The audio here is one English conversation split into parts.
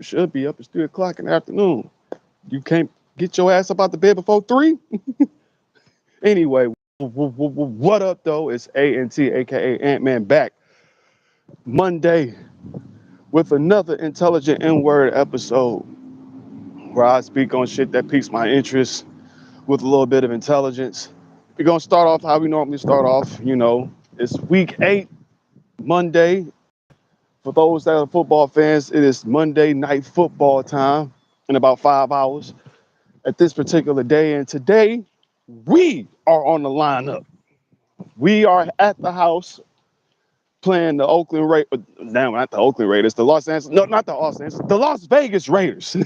You should be up. It's 3 o'clock in the afternoon. You can't get your ass up out the bed before 3? Anyway, what up though? It's ANT, aka Ant-Man, back Monday with another intelligent N-word episode where I speak on shit that piques my interest with a little bit of intelligence. We're gonna start off how we normally start off. It's week 8, Monday. For those that are football fans, it is Monday night football time in about 5 hours at this particular day. And today we are on the lineup. We are at the house playing the Oakland Raiders. No, not the Oakland Raiders. The Los Angeles. No, not the Los Angeles. The Las Vegas Raiders.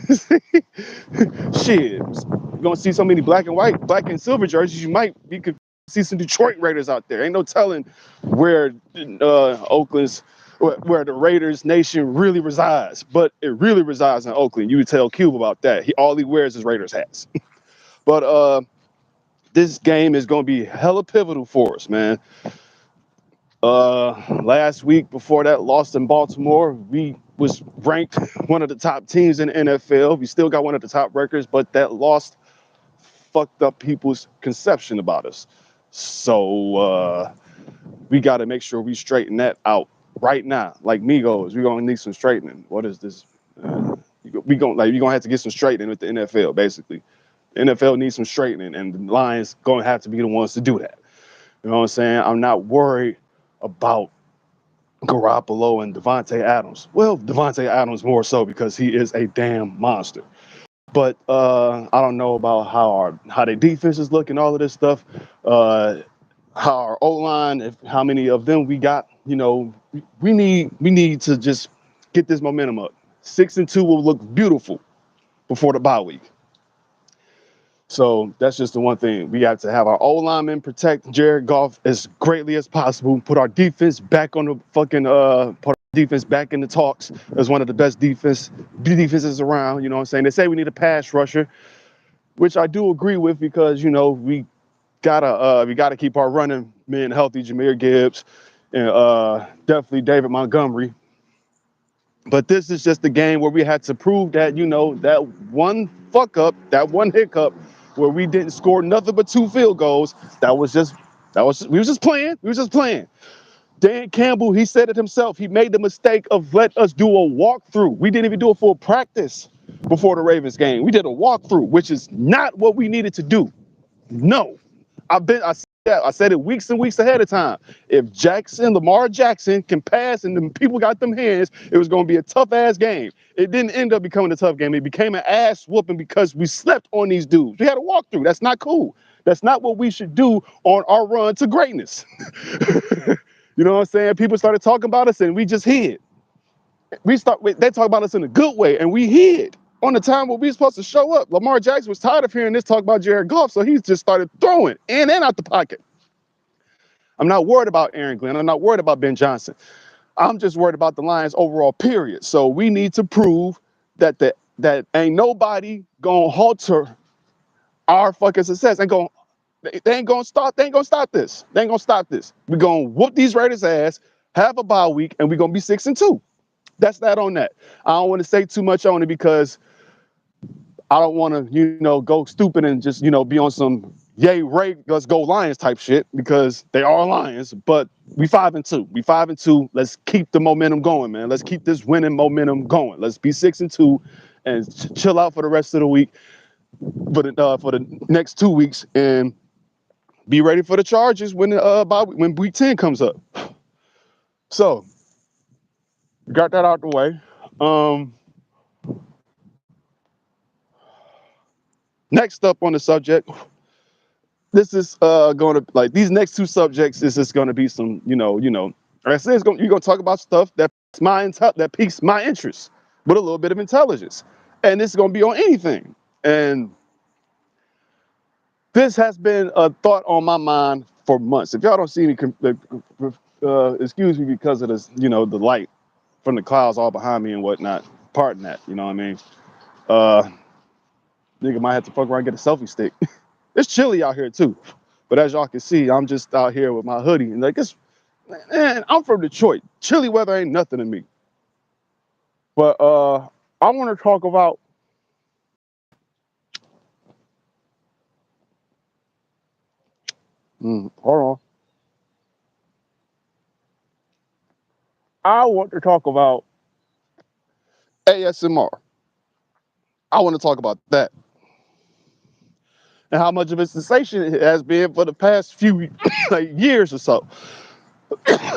Shit, you're gonna see so many black and silver jerseys. You could see some Detroit Raiders out there. Ain't no telling where where the Raiders nation really resides, but it really resides in Oakland. You would tell Cube about that. All he wears is Raiders hats. But this game is gonna be hella pivotal for us, man. Last week before that loss in Baltimore, we was ranked one of the top teams in the NFL. We still got one of the top records, but that loss fucked up people's conception about us. So we got to make sure we straighten that out right now. Like Migos, we're gonna need some straightening. What is this? You're gonna have to get some straightening with the NFL. Basically, the NFL needs some straightening, and the Lions gonna have to be the ones to do that. You know what I'm saying? I'm not worried about Garoppolo and Devontae Adams. Well, Devontae Adams more so because he is a damn monster. But I don't know about how their defense is looking, all of this stuff. How our O-line, how many of them we got. We need to just get this momentum up. 6-2 will look beautiful before the bye week. So that's just the one thing. We got to have our O-linemen protect Jared Goff as greatly as possible. Put our defense back on the put our defense back in the talks as one of the best defenses around. You know what I'm saying? They say we need a pass rusher, which I do agree with because we gotta keep our running men healthy. Jahmyr Gibbs and definitely David Montgomery. But this is just the game where we had to prove that, that one fuck up, that one hiccup where we didn't score nothing but 2 field goals. We was just playing. We was just playing. Dan Campbell, he said it himself. He made the mistake of let us do a walkthrough. We didn't even do a full practice before the Ravens game. We did a walkthrough, which is not what we needed to do. No. I said it weeks and weeks ahead of time. If Lamar Jackson can pass and the people got them hands, it was going to be a tough ass game. It didn't end up becoming a tough game. It became an ass whooping because we slept on these dudes. We had a walkthrough. That's not cool. That's not what we should do on our run to greatness. You know what I'm saying? People started talking about us and we just hid. They talk about us in a good way and we hid on the time where we were supposed to show up. Lamar Jackson was tired of hearing this talk about Jared Goff, so he just started throwing in and out the pocket. I'm not worried about Aaron Glenn. I'm not worried about Ben Johnson. I'm just worried about the Lions overall, period. So we need to prove that that ain't nobody gonna halter our fucking success. They ain't gonna stop this. They ain't gonna stop this. We're gonna whoop these Raiders' ass, have a bye week, and we're gonna be 6-2. That's that on that. I don't want to say too much on it because I don't want to, go stupid and just, be on some yay, Ray, let's go Lions type shit because they are Lions. But we 5-2. We 5-2. Let's keep the momentum going, man. Let's keep this winning momentum going. Let's be 6-2 and chill out for the rest of the week, for the next 2 weeks, and be ready for the Chargers when week 10 comes up. So, got that out the way. Next up on the subject, this is going to, like, these next 2 subjects is just going to be some, like I said, you're going to talk about stuff that piques my interest with a little bit of intelligence, and this is going to be on anything. And this has been a thought on my mind for months. If y'all don't see me, excuse me because of this, the light from the clouds all behind me and whatnot. Pardon that, you know what I mean? Nigga might have to fuck around and get a selfie stick. It's chilly out here too. But as y'all can see, I'm just out here with my hoodie. And man, I'm from Detroit. Chilly weather ain't nothing to me. But I want to talk about hold on. I want to talk about ASMR. I want to talk about that and how much of a sensation it has been for the past few like years or so.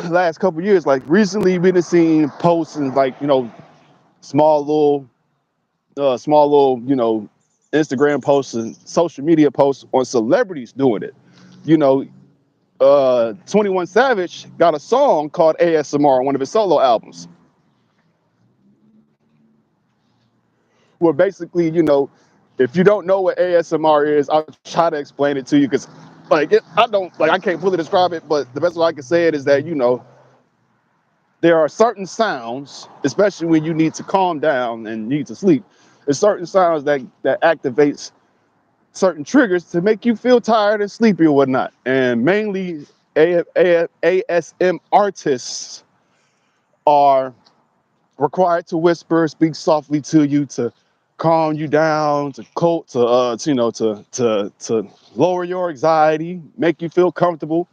Last couple years, like recently, we've been seeing posts and like small little, Instagram posts and social media posts on celebrities doing it. You know, 21 Savage got a song called ASMR on one of his solo albums, where basically, if you don't know what ASMR is, I'll try to explain it to you because, I can't fully describe it, but the best way I can say it is that, there are certain sounds, especially when you need to calm down and need to sleep. There's certain sounds that activates certain triggers to make you feel tired and sleepy or whatnot. And mainly ASM artists are required to whisper, speak softly to you to calm you down, to lower your anxiety, make you feel comfortable,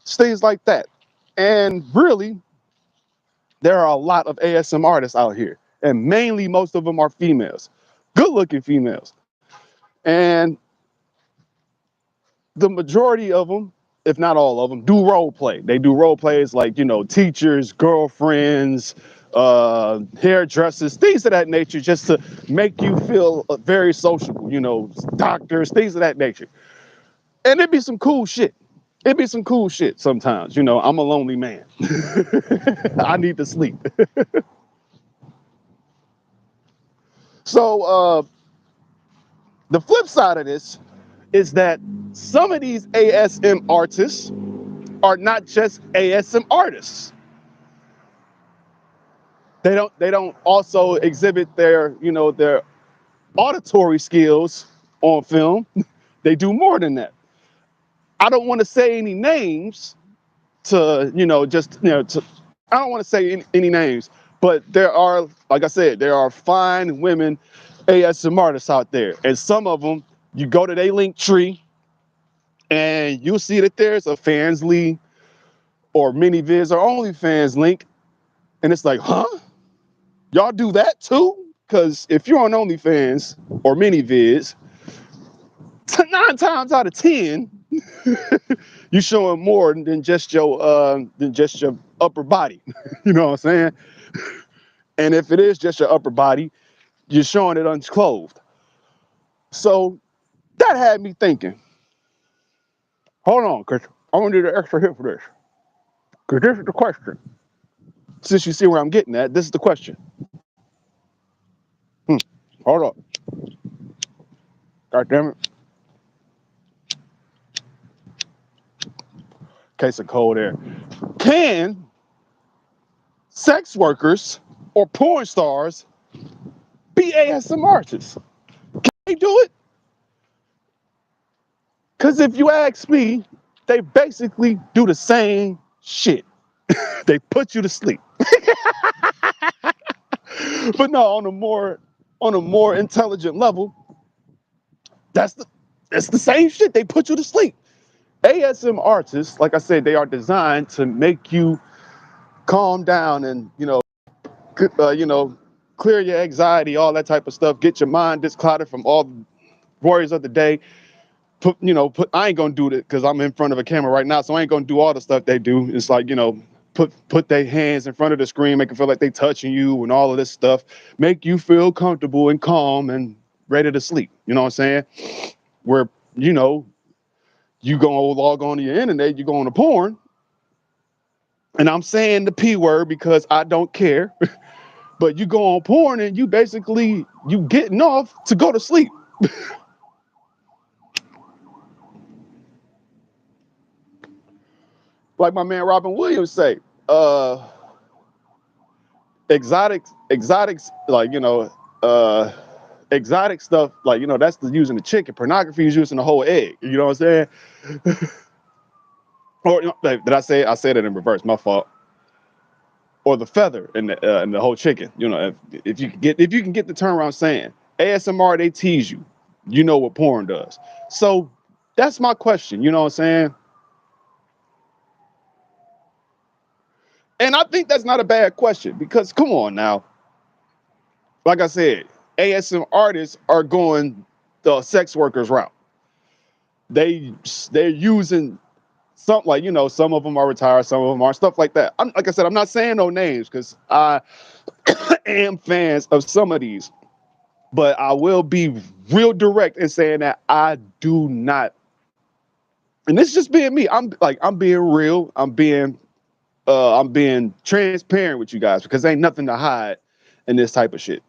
things like that. And really, there are a lot of ASM artists out here, and mainly most of them are females, good-looking females. And the majority of them, if not all of them, do role play. They do role plays like, teachers, girlfriends, hairdressers, things of that nature, just to make you feel very sociable, doctors, things of that nature. And it'd be some cool shit. It'd be some cool shit sometimes. I'm a lonely man. I need to sleep. So the flip side of this is that some of these ASM artists are not just ASM artists. They don't also exhibit their auditory skills on film. They do more than that. I don't want to say any names to just to I don't want to say any names, but there are, like I said, there are fine women ASM artists out there, and some of them, you go to their link tree and you'll see that there's a Fansly or MiniViz or OnlyFans link, and it's like, huh? Y'all do that too? Because if you're on OnlyFans or MiniViz, 9 times out of 10, you're showing more than just your upper body. You know what I'm saying? And if it is just your upper body, you're showing it unclothed. So that had me thinking. Hold on, cause I'm gonna need an extra hit for this. Cause this is the question. Since you see where I'm getting at, this is the question. Hold on. God damn it. Case of cold air. Can sex workers or porn stars be ASM artists? Can they do it? Because if you ask me, they basically do the same shit. They put you to sleep. But no, on a more intelligent level, that's the same shit. They put you to sleep. ASM artists, like I said, they are designed to make you calm down and clear your anxiety, all that type of stuff. Get your mind discluttered from all the worries of the day. I ain't gonna do it because I'm in front of a camera right now, so I ain't gonna do all the stuff they do. It's like, put their hands in front of the screen, make it feel like they touching you and all of this stuff, make you feel comfortable and calm and ready to sleep. You know what I'm saying? Where, you go log on to your internet, you go on to porn, and I'm saying the P word because I don't care, but you go on porn and you getting off to go to sleep. Like my man Robin Williams say, uh, exotics, exotic stuff, that's the using the chicken. Pornography is using the whole egg. You know what I'm saying? Or did I say it in reverse? My fault. or the feather in the whole chicken. You know, if you can get the turn around saying ASMR, they tease you. You know what porn does. So that's my question. You know what I'm saying? And I think that's not a bad question because come on now, like I said, ASM artists are going the sex workers route. They they're using some like some of them are retired, some of them are stuff like that. Like I said, I'm not saying no names because I am fans of some of these, but I will be real direct in saying that I do not. And this is just being me. I'm being real. I'm being transparent with you guys because ain't nothing to hide in this type of shit.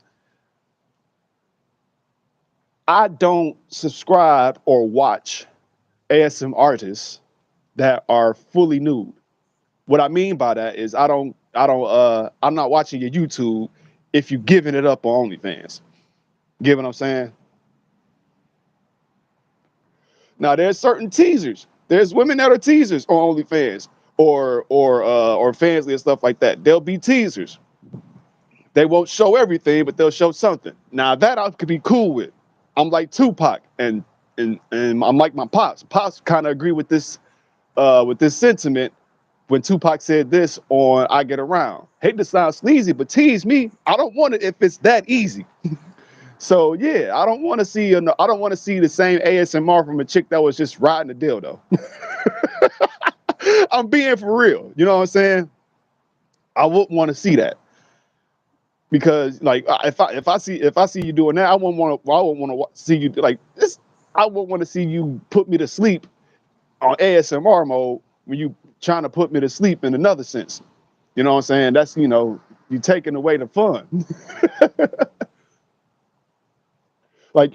I don't subscribe or watch ASM artists that are fully nude. What I mean by that is I'm not watching your YouTube if you giving it up on OnlyFans. Get what I'm saying? Now there's certain teasers. There's women that are teasers on OnlyFans or Fansly and stuff like that. They'll be teasers. They won't show everything, but they'll show something. Now that I could be cool with. I'm like Tupac and I'm like my pops. Pops kind of agree with this sentiment when Tupac said this on I Get Around. Hate to sound sleazy, but tease me. I don't want it if it's that easy. So yeah, I don't want to see the same ASMR from a chick that was just riding a dildo. I'm being for real. You know what I'm saying? I wouldn't want to see that because like if I see you doing that, I wouldn't want to see you like this. I wouldn't want to see you put me to sleep on ASMR mode when you trying to put me to sleep in another sense. You know what I'm saying? That's you taking away the fun. like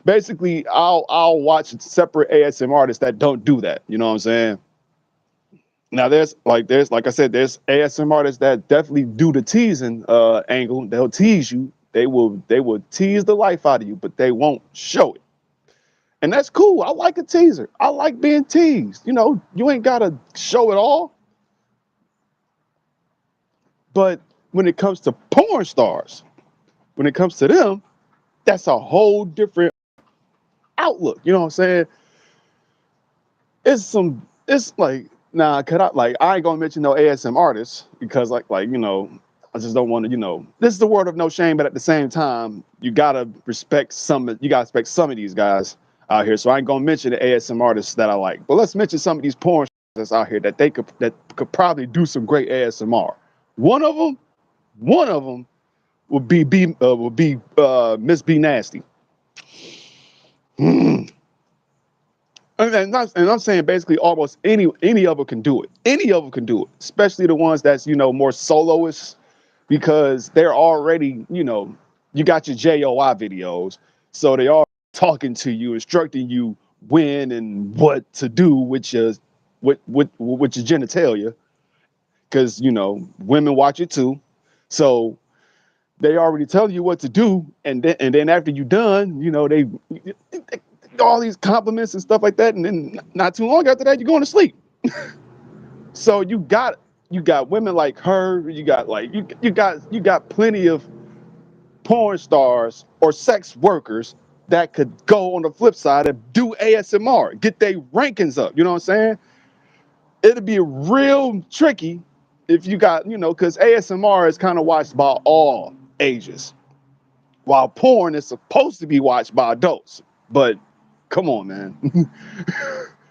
basically, I'll watch separate ASM artists that don't do that. You know what I'm saying? Now there's like I said, there's ASM artists that definitely do the teasing angle. They'll tease you. They will tease the life out of you, but they won't show it. And that's cool. I like a teaser. I like being teased. You ain't gotta show it all. But when it comes to porn stars, when it comes to them, that's a whole different outlook. You know what I'm saying? It's like, nah, I ain't gonna mention no ASM artists because I just don't want to, this is the word of no shame, but at the same time, you gotta respect some of these guys out here. So I ain't gonna mention the ASM artists that I like, but let's mention some of these porn stars out here that could probably do some great ASMR. One of them, one of them would be Miss B Nasty. Mm. And I'm saying basically almost any of them can do it. Any of them can do it, especially the ones that's more soloists because they're already you got your JOI videos, so they are talking to you, instructing you when and what to do with your genitalia because women watch it too, so they already tell you what to do, and then after you done, they all these compliments and stuff like that, and then not too long after that, you're going to sleep. So you got women like her, you got plenty of porn stars or sex workers that could go on the flip side and do ASMR, get their rankings up. You know what I'm saying? It'd be real tricky if you got, because ASMR is kind of watched by all ages, while porn is supposed to be watched by adults. But come on, man.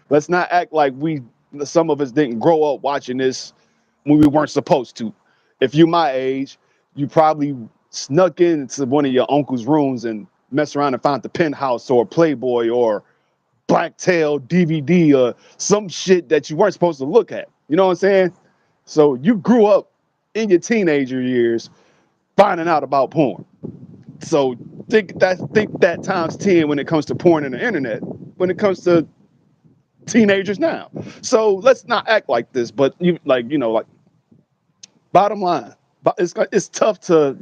Let's not act like some of us didn't grow up watching this when we weren't supposed to. If you're my age, you probably snuck into one of your uncle's rooms and mess around and found the Penthouse or Playboy or Blacktail DVD or some shit that you weren't supposed to look at. You know what I'm saying? So you grew up in your teenager years finding out about porn. So think that times 10 when it comes to porn and the internet, when it comes to teenagers now. So let's not act like this, but bottom line, but it's tough to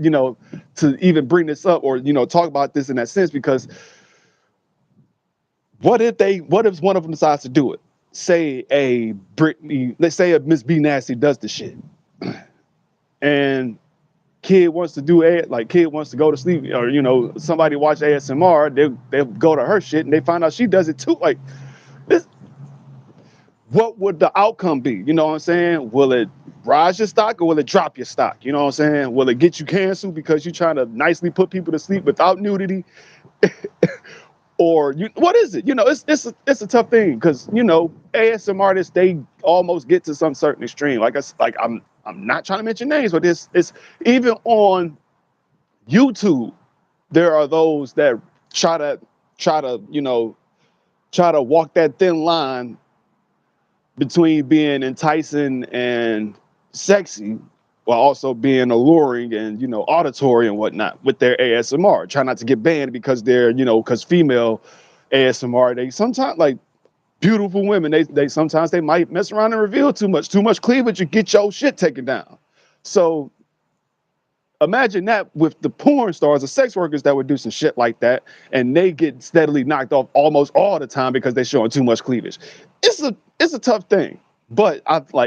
even bring this up or talk about this in that sense because what if one of them decides to do it? Say let's say a Miss B Nasty does the shit. and kid wants to do like kid wants to go to sleep, or somebody watch ASMR, they'll go to her shit and they find out she does it too. Like this, what would the outcome be? You know what I'm saying? Will it rise your stock or will it drop your stock? You know what I'm saying? Will it get you canceled because you're trying to nicely put people to sleep without nudity? Or what is it? It's a tough thing because ASM artists, they almost get to some certain extreme. I'm not trying to mention names, but it's even on YouTube. There are those that try to try to walk that thin line between being enticing and sexy while also being alluring and auditory and whatnot with their ASMR. Try not to get banned because they're because female ASMR, they sometimes, like, beautiful women, they sometimes they might mess around and reveal too much cleavage, you get your shit taken down. So imagine that with the porn stars, the sex workers that would do some shit like that, and they get steadily knocked off almost all the time because they're showing too much cleavage. It's a tough thing, but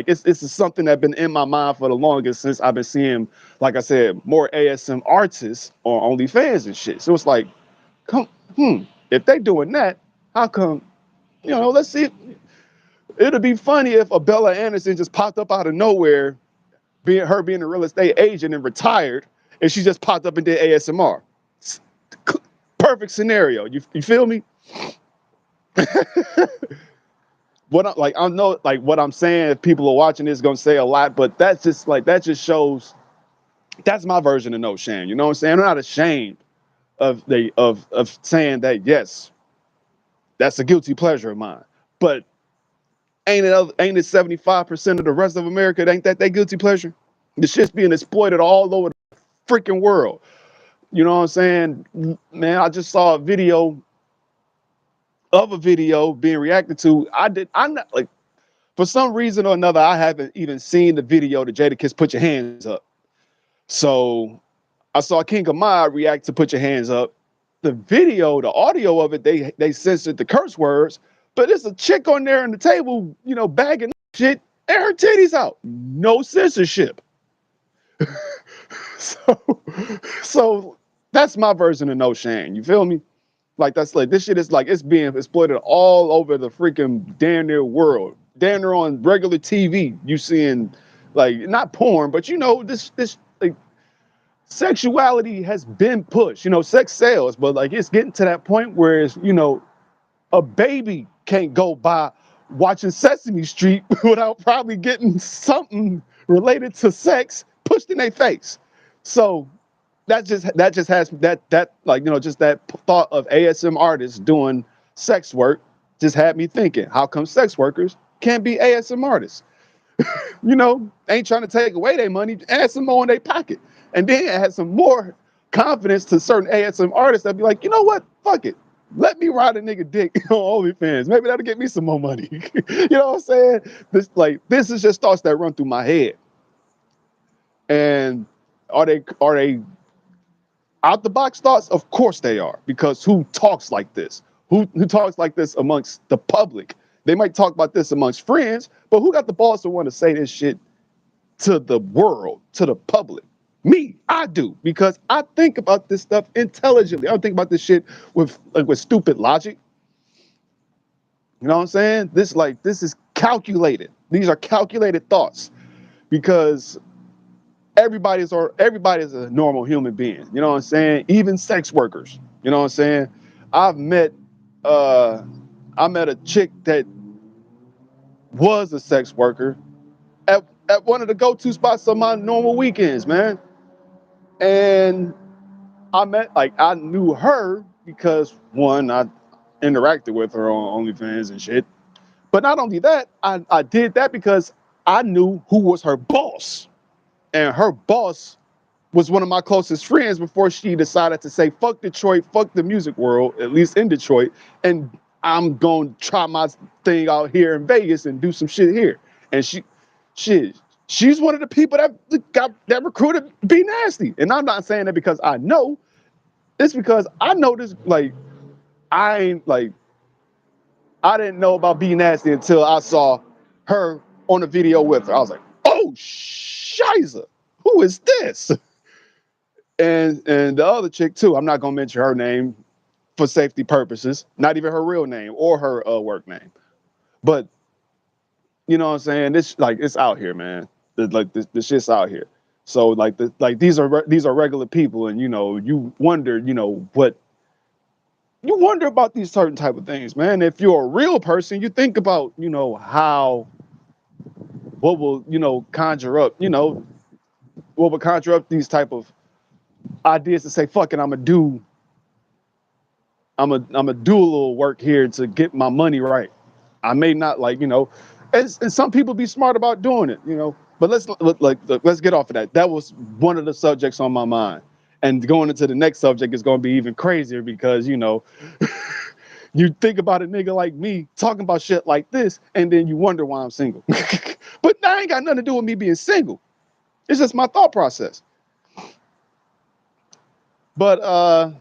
it's something that's been in my mind for the longest, since I've been seeing, like I said, more ASM artists on OnlyFans and shit. So it's like, if they doing that, how come? Let's see. It'd be funny if a Bella Anderson just popped up out of nowhere, being a real estate agent and retired, and she just popped up and did ASMR. Perfect scenario. You feel me? I know, like, what I'm saying, if people are watching this, gonna say a lot, but that just shows, that's my version of no shame. You know what I'm saying? I'm not ashamed of saying that, yes, that's a guilty pleasure of mine. But ain't it 75% of the rest of America, ain't that guilty pleasure? The shit's being exploited all over the freaking world. You know what I'm saying? Man, I just saw a video being reacted to. I'm not, like, for some reason or another, I haven't even seen the video to Jadakiss Put Your Hands Up. So I saw King of Mod react to Put Your Hands Up. The video, the audio of it, they censored the curse words, but there's a chick on there on the table, bagging shit, and her titties out. No censorship. So that's my version of no shame. You feel me? Like, that's like, this shit is like, it's being exploited all over the freaking damn near world. Damn near on regular TV, you seeing, like, not porn, but this like, sexuality has been pushed. Sex sells, but like, it's getting to that point where it's, a baby can't go by watching Sesame Street without probably getting something related to sex pushed in their face. So that just has that like, just that thought of ASM artists doing sex work just had me thinking, how come sex workers can't be ASM artists? Ain't trying to take away their money, add some more in their pocket, and then add some more confidence to certain ASM artists that be like, you know what, fuck it, let me ride a nigga dick on OnlyFans. Maybe that'll get me some more money. You know what I'm saying? This is just thoughts that run through my head. And are they out the box thoughts? Of course they are, because who talks like this? Who talks like this amongst the public? They might talk about this amongst friends, but who got the balls to want to say this shit to the world, to the public? Me, I do, because I think about this stuff intelligently. I don't think about this shit with stupid logic. You know what I'm saying? This is calculated. These are calculated thoughts, because everybody's a normal human being. You know what I'm saying? Even sex workers. You know what I'm saying? I've met I met a chick that was a sex worker at one of the go-to spots on my normal weekends, man. And I knew her because, one, I interacted with her on OnlyFans and shit. But not only that, I did that because I knew who was her boss. And her boss was one of my closest friends before she decided to say, fuck Detroit, fuck the music world, at least in Detroit, and I'm going to try my thing out here in Vegas and do some shit here. And she's one of the people that recruited Be Nasty. And I'm not saying that because I know. It's because I know this, like, I didn't know about Be Nasty until I saw her on a video with her. I was like, oh, shiza. who is this? And the other chick too, I'm not gonna mention her name for safety purposes, not even her real name or her work name. But you know what I'm saying? This like it's out here, man. The shit's out here. So like these are regular people, and you know you wonder, what you wonder about these certain type of things, man. If you're a real person, you think about how what will conjure up, what will conjure up these type of ideas to say, fuck it, I'm a do a little work here to get my money right. I may not and some people be smart about doing it, But let's get off of that. That was one of the subjects on my mind. And going into the next subject is going to be even crazier because you think about a nigga like me talking about shit like this, and then you wonder why I'm single. But that ain't got nothing to do with me being single. It's just my thought process. But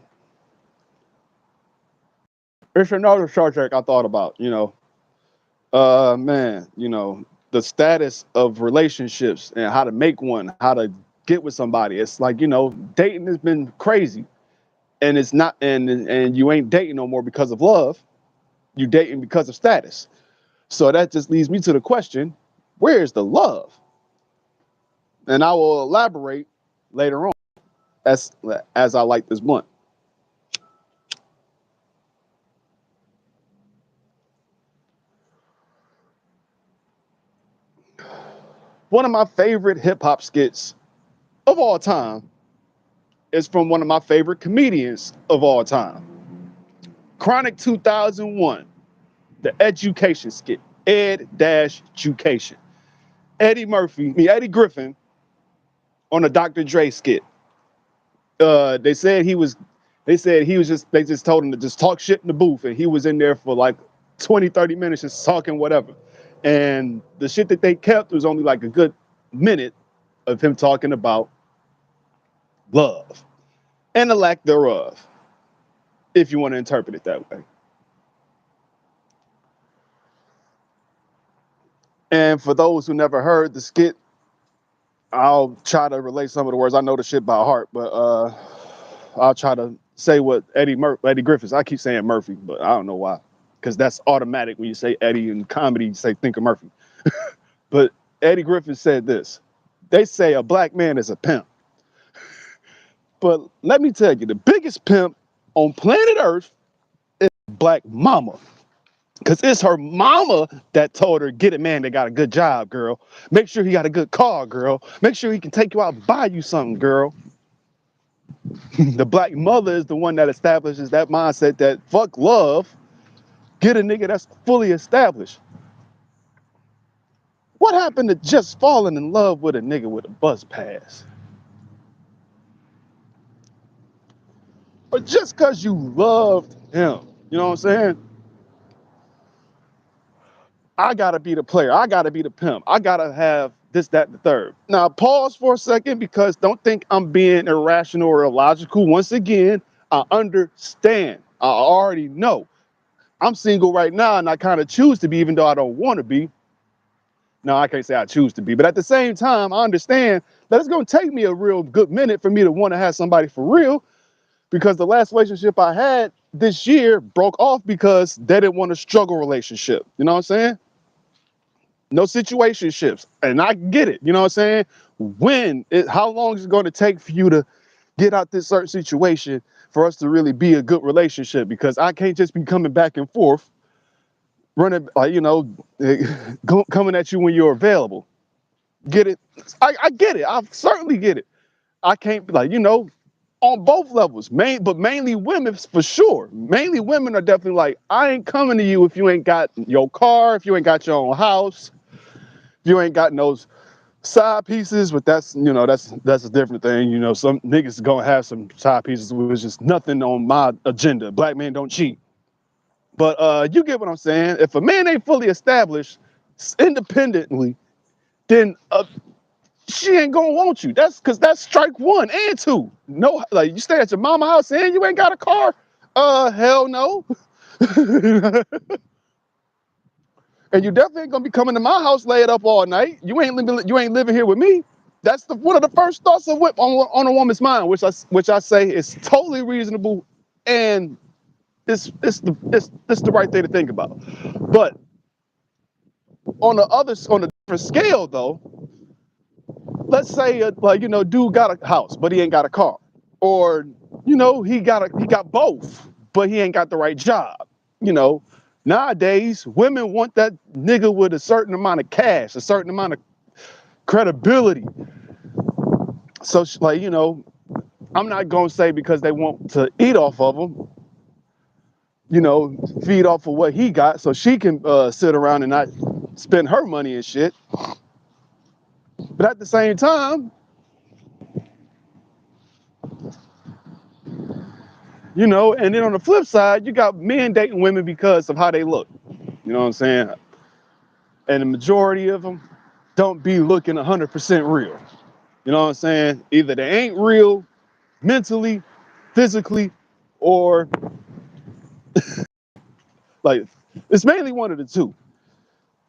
it's another subject I thought about, man, the status of relationships and how to make one, how to get with somebody. It's like, dating has been crazy. And it's not, and you ain't dating no more because of love. You dating because of status. So that just leads me to the question, where's the love? And I will elaborate later on as I light this blunt. One of my favorite hip hop skits of all time is from one of my favorite comedians of all time. Chronic 2001, the education skit, Ed-Education. Eddie Griffin on a Dr. Dre skit. They said he was just, they just told him to just talk shit in the booth, and he was in there for like 20, 30 minutes just talking whatever. And the shit that they kept was only like a good minute of him talking about love and the lack thereof, if you want to interpret it that way. And for those who never heard the skit, I'll try to relate some of the words. I know the shit by heart, but I'll try to say what Eddie Griffiths. I keep saying Murphy, but I don't know why, because that's automatic when you say Eddie in comedy. You say think of Murphy. But Eddie Griffith said this: they say a black man is a pimp, but let me tell you, the biggest pimp on planet Earth is black mama. Because it's her mama that told her, get a man that got a good job, girl. Make sure he got a good car, girl. Make sure he can take you out and buy you something, girl. The black mother is the one that establishes that mindset that fuck love, get a nigga that's fully established. What happened to just falling in love with a nigga with a bus pass? Or just because you loved him, you know what I'm saying? I gotta be the player. I gotta be the pimp. I gotta have this, that, and the third. Now, pause for a second because don't think I'm being irrational or illogical. Once again, I understand. I already know. I'm single right now and I kind of choose to be, even though I don't want to be. No, I can't say I choose to be, but at the same time, I understand that it's gonna take me a real good minute for me to want to have somebody for real, because the last relationship I had this year broke off because they didn't want a struggle relationship. You know what I'm saying? No situationships. And I get it. You know what I'm saying? How long is it going to take for you to get out this certain situation for us to really be a good relationship? Because I can't just be coming back and forth, running, coming at you when you're available. Get it? I get it. I certainly get it. I can't, on both levels, but mainly women for sure. Mainly women are definitely like, I ain't coming to you if you ain't got your car, if you ain't got your own house, if you ain't got no side pieces. But that's a different thing. Some niggas gonna have some side pieces with just nothing on my agenda. Black men don't cheat. But you get what I'm saying. If a man ain't fully established independently, then she ain't gonna want you. That's because that's strike one and two. No, like you stay at your mama house and you ain't got a car. Hell no. And you definitely ain't gonna be coming to my house laid up all night. You ain't living here with me. That's one of the first thoughts on a woman's mind, which I say is totally reasonable, and it's the right thing to think about. But on a different scale though, let's say like dude got a house but he ain't got a car, or he got both but he ain't got the right job. you know Nowadays women want that nigga with a certain amount of cash, a certain amount of credibility. So like I'm not gonna say because they want to eat off of him, feed off of what he got so she can sit around and not spend her money and shit. But at the same time, and then on the flip side, you got men dating women because of how they look. You know what I'm saying? And the majority of them don't be looking 100% real. You know what I'm saying? Either they ain't real mentally, physically, or like it's mainly one of the two.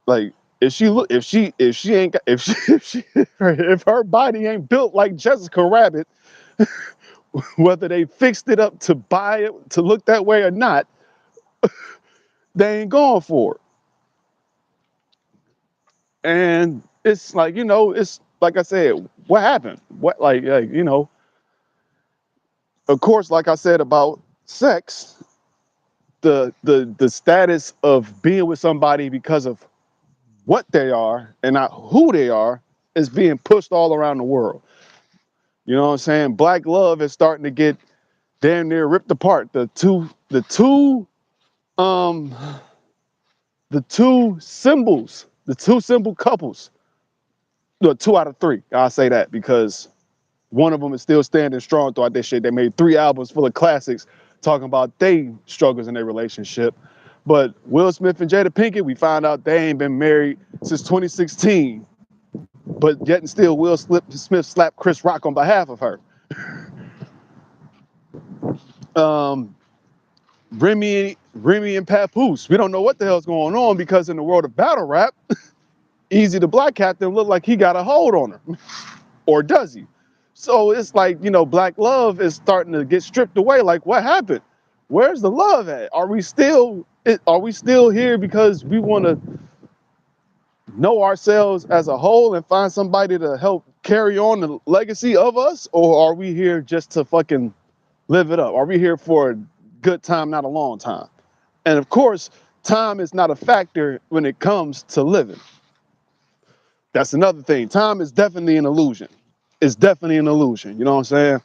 Like if she ain't got, if her body ain't built like Jessica Rabbit, whether they fixed it up to buy it to look that way or not, they ain't going for it. And it's like, it's like I said, what happened? What of course, like I said about sex, the status of being with somebody because of what they are and not who they are is being pushed all around the world. You know what I'm saying? Black love is starting to get damn near ripped apart. Um the two symbol couples, no, two out of three. I'll say that because one of them is still standing strong throughout this shit. They made 3 albums full of classics talking about they struggles in their relationship. But Will Smith and Jada Pinkett, we found out they ain't been married since 2016. But yet and still, Will Smith slapped Chris Rock on behalf of her. Um, Remy and Papoose, we don't know what the hell's going on because in the world of battle rap, Easy the Black Captain looked like he got a hold on her. Or does he? So it's like, black love is starting to get stripped away. Like, what happened? Where's the love at? Are we still here because we want to know ourselves as a whole and find somebody to help carry on the legacy of us? Or are we here just to fucking live it up? Are we here for a good time, not a long time? And of course, time is not a factor when it comes to living. That's another thing. Time is definitely an illusion. It's definitely an illusion. You know what I'm saying?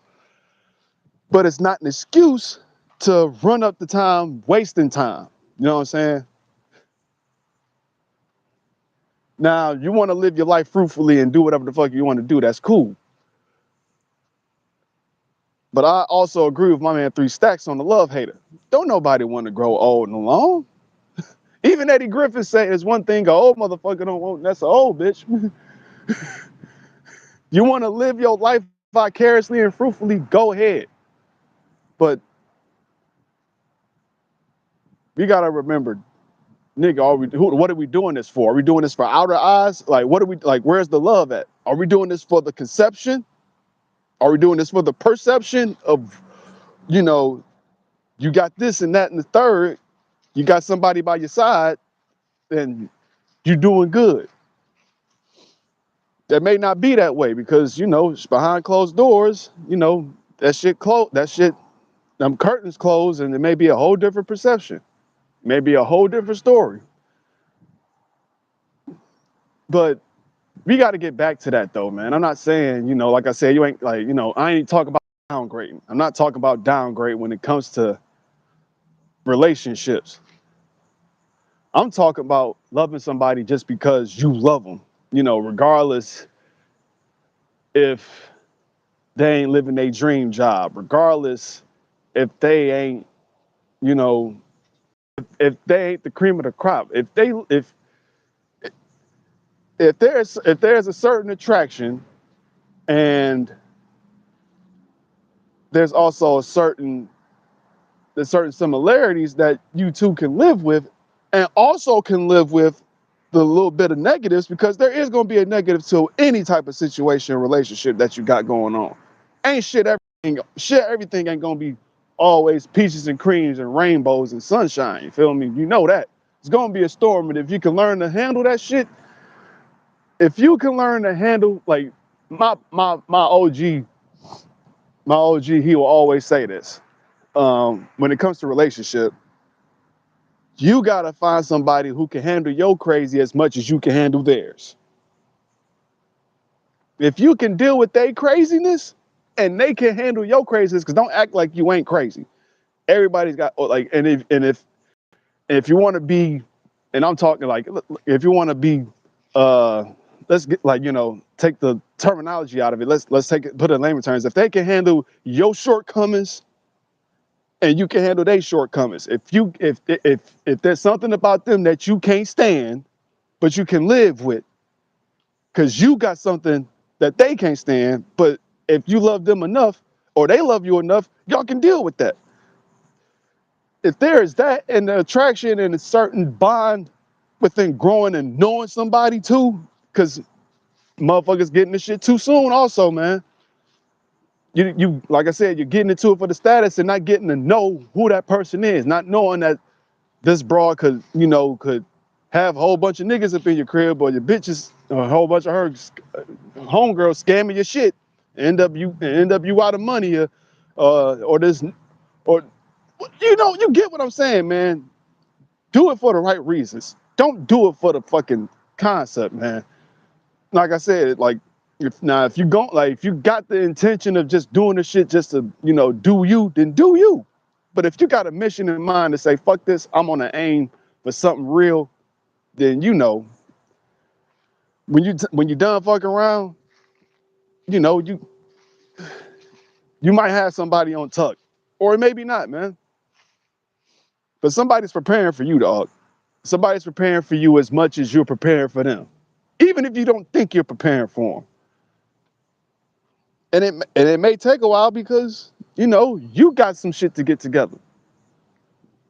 But it's not an excuse to run up the time wasting time. You know what I'm saying? Now, you want to live your life fruitfully and do whatever the fuck you want to do. That's cool. But I also agree with my man 3 Stacks on the love hater. Don't nobody want to grow old and alone. Even Eddie Griffin said it's one thing an old motherfucker don't want, that's an old bitch. You want to live your life vicariously and fruitfully, go ahead. But we gotta remember, nigga, what are we doing this for? Are we doing this for outer eyes? Like, where's the love at? Are we doing this for the conception? Are we doing this for the perception of, you got this and that and the third, you got somebody by your side, and you're doing good. That may not be that way because, it's behind closed doors, them curtains closed, and it may be a whole different perception. Maybe a whole different story. But we got to get back to that though, man. I'm not saying, like I said, you ain't like, I ain't talking about downgrading. I'm not talking about downgrade when it comes to relationships. I'm talking about loving somebody just because you love them, regardless if they ain't living their dream job, regardless if they ain't, if they ain't the cream of the crop, if there's a certain attraction and there's also there's certain similarities that you two can live with and also can live with the little bit of negatives, because there is going to be a negative to any type of situation or relationship that you got going on. Ain't everything ain't going to be always peaches and creams and rainbows and sunshine. You feel me? You know that. It's going to be a storm, and if you can learn to handle that shit, if you can learn to handle, like, my OG, he will always say this. When it comes to relationship, you gotta find somebody who can handle your crazy as much as you can handle theirs. If you can deal with their craziness and they can handle your craziness, because don't act like you ain't crazy. Everybody's got, like, and if you want to be, and I'm talking like, if you want to be, let's get, like, take the terminology out of it. Let's take it, put it in layman terms. If they can handle your shortcomings and you can handle their shortcomings, if there's something about them that you can't stand, but you can live with, because you got something that they can't stand, but if you love them enough or they love you enough, y'all can deal with that. If there is that and the attraction and a certain bond within growing and knowing somebody too, because motherfuckers getting this shit too soon also, man. You like I said, you're getting into it for the status and not getting to know who that person is, not knowing that this broad could have a whole bunch of niggas up in your crib, or your bitches, or a whole bunch of her homegirls scamming your shit, end up you out of money, or this, or you get what I'm saying, man. Do it for the right reasons. Don't do it for the fucking concept, man. Like I said, like, if you got the intention of just doing the shit just to do you, then do you. But if you got a mission in mind to say fuck this, I'm gonna aim for something real, then when you done fucking around, you might have somebody on tuck, or maybe not, man. But somebody's preparing for you, dog. Somebody's preparing for you as much as you're preparing for them, even if you don't think you're preparing for them. And it may take a while because you got some shit to get together.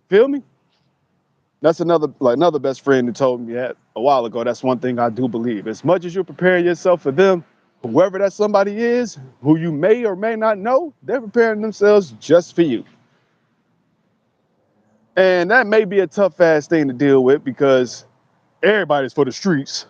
Feel me? That's another best friend who told me that a while ago. That's one thing I do believe. As much as you're preparing yourself for them, whoever that somebody is, who you may or may not know, they're preparing themselves just for you. And that may be a tough ass thing to deal with because everybody's for the streets.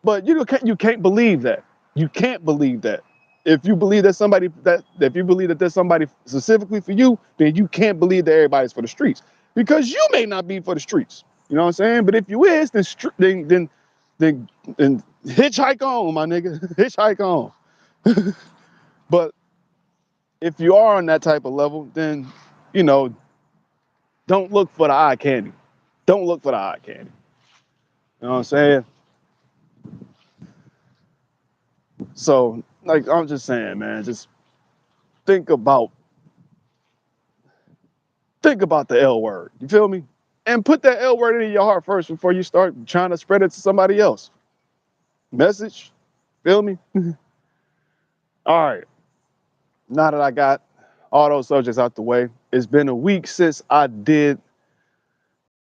But you can't believe that. You can't believe that. If you believe that there's somebody specifically for you, then you can't believe that everybody's for the streets, because you may not be for the streets. You know what I'm saying? But if you is, then hitchhike on, my nigga. Hitchhike on. But if you are on that type of level, then you know, don't look for the eye candy. Don't look for the eye candy. You know what I'm saying? So, like, I'm just saying, man, just think about the L word. You feel me? And put that L word in your heart first before you start trying to spread it to somebody else. Message? Feel me? All right. Now that I got all those subjects out the way, it's been a week since I did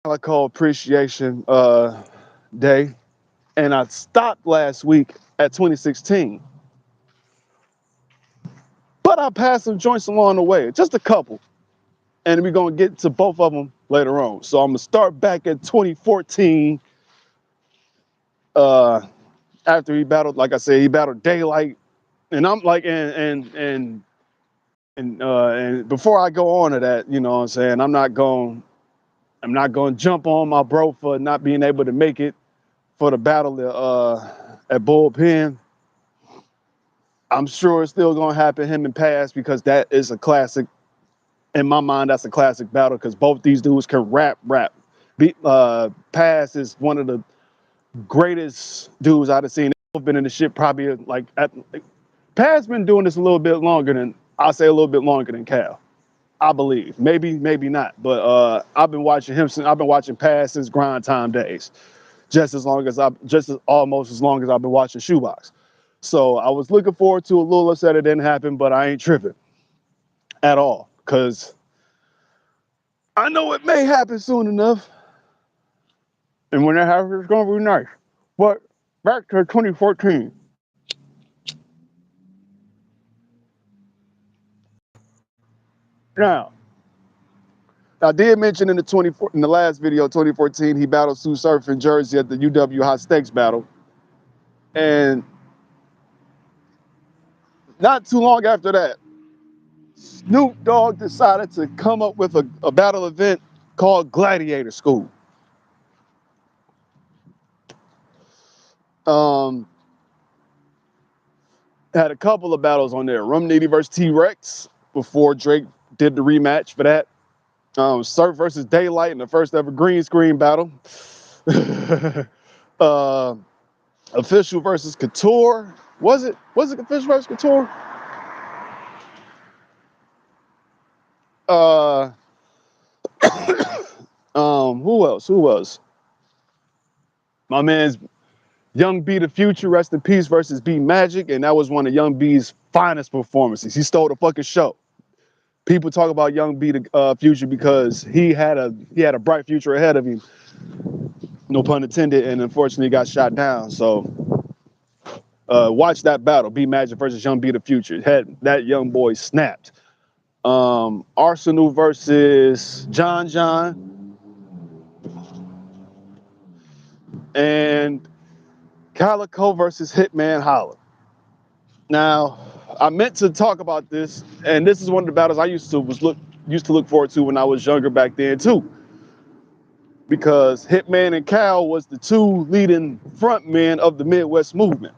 Calicoe Appreciation Day, and I stopped last week at 2016. But I passed some joints along the way, just a couple. And we're going to get to both of them later on. So I'm going to start back at 2014. After he battled, like I said, he battled Daylight. And I'm like, and before I go on to that, you know what I'm saying, I'm not going to jump on my bro for not being able to make it for the battle at Bullpen. I'm sure it's still going to happen, him and Pass, because that is a classic. In my mind, that's a classic battle because both these dudes can rap. Pass is one of the greatest dudes I've seen. They've been in the shit probably Pass been doing this a little bit longer than, I'll say a little bit longer than Cal. I believe. Maybe not. But I've been watching Pass since Grind Time days. Just as almost as long as I've been watching Shoebox. So I was looking forward to a little upset it didn't happen, but I ain't tripping at all. Cause I know it may happen soon enough. And when that happens, it's gonna be nice. But back to 2014. Now, I did mention in the last video, 2014, he battled Sue Surf in Jersey at the UW Hot Stakes battle. And not too long after that, Snoop Dogg decided to come up with a battle event called Gladiator School. Um, had a couple of battles on there. Rum Nitty versus T-Rex before Drake did the rematch for that. Surf versus Daylight in the first ever green screen battle. uh, Official versus Couture. Was it Official versus Couture? Uh, who else? Who was? My man's Young B the Future, rest in peace, versus B Magic, and that was one of Young B's finest performances. He stole the fucking show. People talk about Young B the Future because he had a bright future ahead of him, no pun intended, and unfortunately got shot down. So watch that battle, B Magic versus Young B the Future. Had that young boy snapped. Arsenal versus John, and Calicoe versus Hitman Holla. Now, I meant to talk about this, and this is one of the battles I used to look forward to when I was younger back then too, because Hitman and Cal was the two leading front men of the Midwest movement.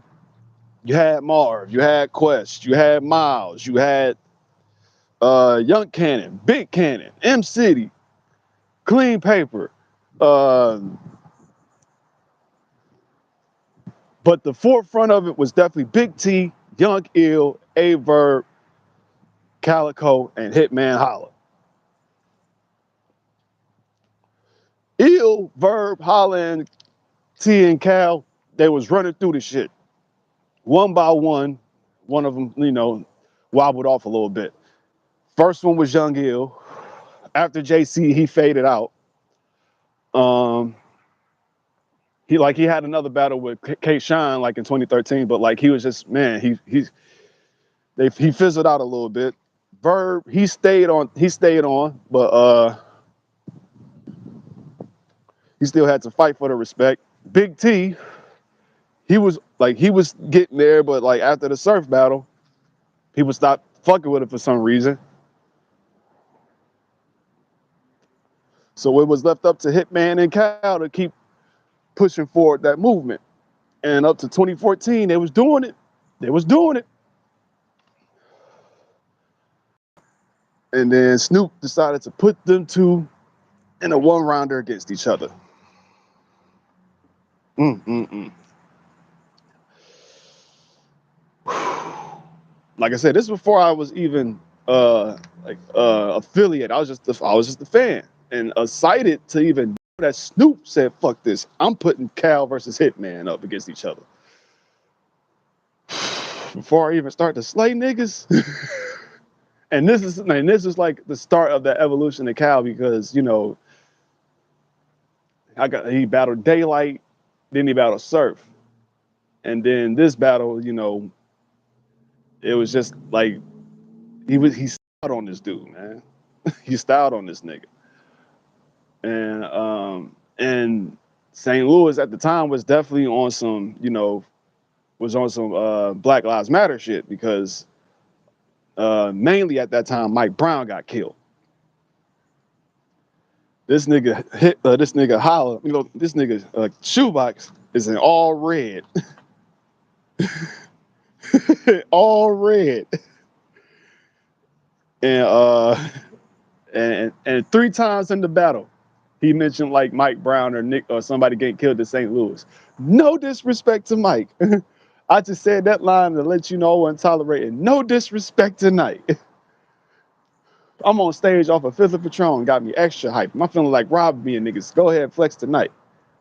You had Marv, you had Quest, you had Miles, you had Young Cannon, Big Cannon, M City, Clean Paper. Uh, but the forefront of it was definitely Big T, Young Ill, A Verb, Calicoe, and Hitman Holla. Ill, Verb, Holla, and T and Cal, they was running through the shit. One by one, one of them, wobbled off a little bit. First one was Young Ill. After JC, he faded out. He had another battle with K Shine like in 2013, but like he was just, man, he fizzled out a little bit. Verb, he stayed on, but he still had to fight for the respect. Big T, he was getting there, but like after the Surf battle, people stopped fucking with it for some reason. So it was left up to Hitman and Cal to keep pushing forward that movement. And up to 2014, they was doing it. And then Snoop decided to put them two in a one-rounder against each other. Like I said, this is before I was even affiliate. I was just a fan and excited to even that Snoop said, "Fuck this! I'm putting Cal versus Hitman up against each other." Before I even start to slay niggas, and this is like the start of the evolution of Cal because he battled Daylight, then he battled Surf, and then this battle, it was just like he styled on this dude, man. He styled on this nigga. And St. Louis at the time was definitely on some, Black Lives Matter shit because mainly at that time Mike Brown got killed. This nigga Holla, this nigga Shoebox is in all red. All red. And and three times in the battle, he mentioned like Mike Brown or Nick or somebody getting killed in St. Louis. No disrespect to Mike. I just said that line to let you know I wasn't tolerating no disrespect tonight. I'm on stage off of Fifth of Patron, got me extra hype. I'm feeling like Rob being niggas. Go ahead, flex tonight.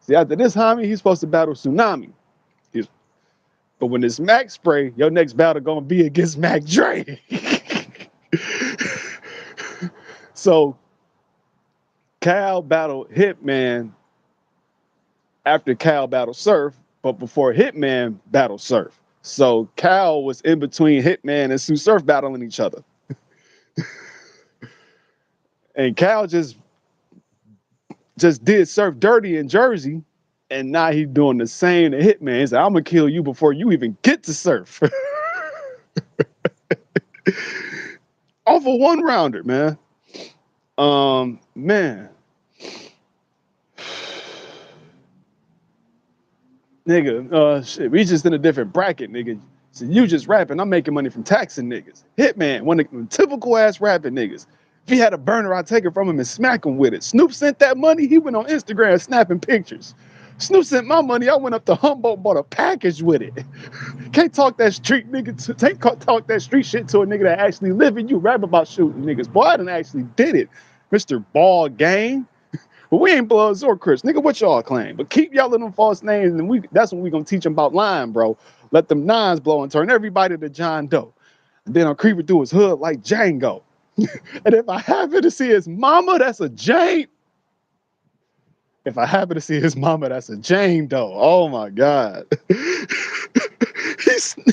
See, after this homie, he's supposed to battle Tsunami. But when it's Mac Spray, your next battle gonna be against Mac Dre. So Cal battled Hitman after Cal battled Surf, but before Hitman battled Surf. So Cal was in between Hitman and Sue Surf battling each other. And Cal just did Surf dirty in Jersey, and now he's doing the same to Hitman. He said, I'm gonna kill you before you even get to Surf. Off a one rounder, man. Man. Nigga, shit, we just in a different bracket, nigga. So you just rapping, I'm making money from taxing niggas. Hitman, one of the typical ass rapping niggas. If he had a burner, I'd take it from him and smack him with it. Snoop sent that money, he went on Instagram snapping pictures. Snoop sent my money, I went up to Humboldt, bought a package with it. Can't talk that street nigga, can't talk that street shit to a nigga that actually living. You rap about shooting niggas. Boy, I done actually did it. Mr. Ball Gang. But we ain't Bloods or Crips. Nigga, what y'all claim? But keep yelling them false names, and that's when we gonna teach them about lying, bro. Let them nines blow and turn everybody to John Doe. And then I'm creeping through his hood like Django. And if I happen to see his mama, that's a Jane. If I happen to see his mama, that's a Jane Doe. Oh my God.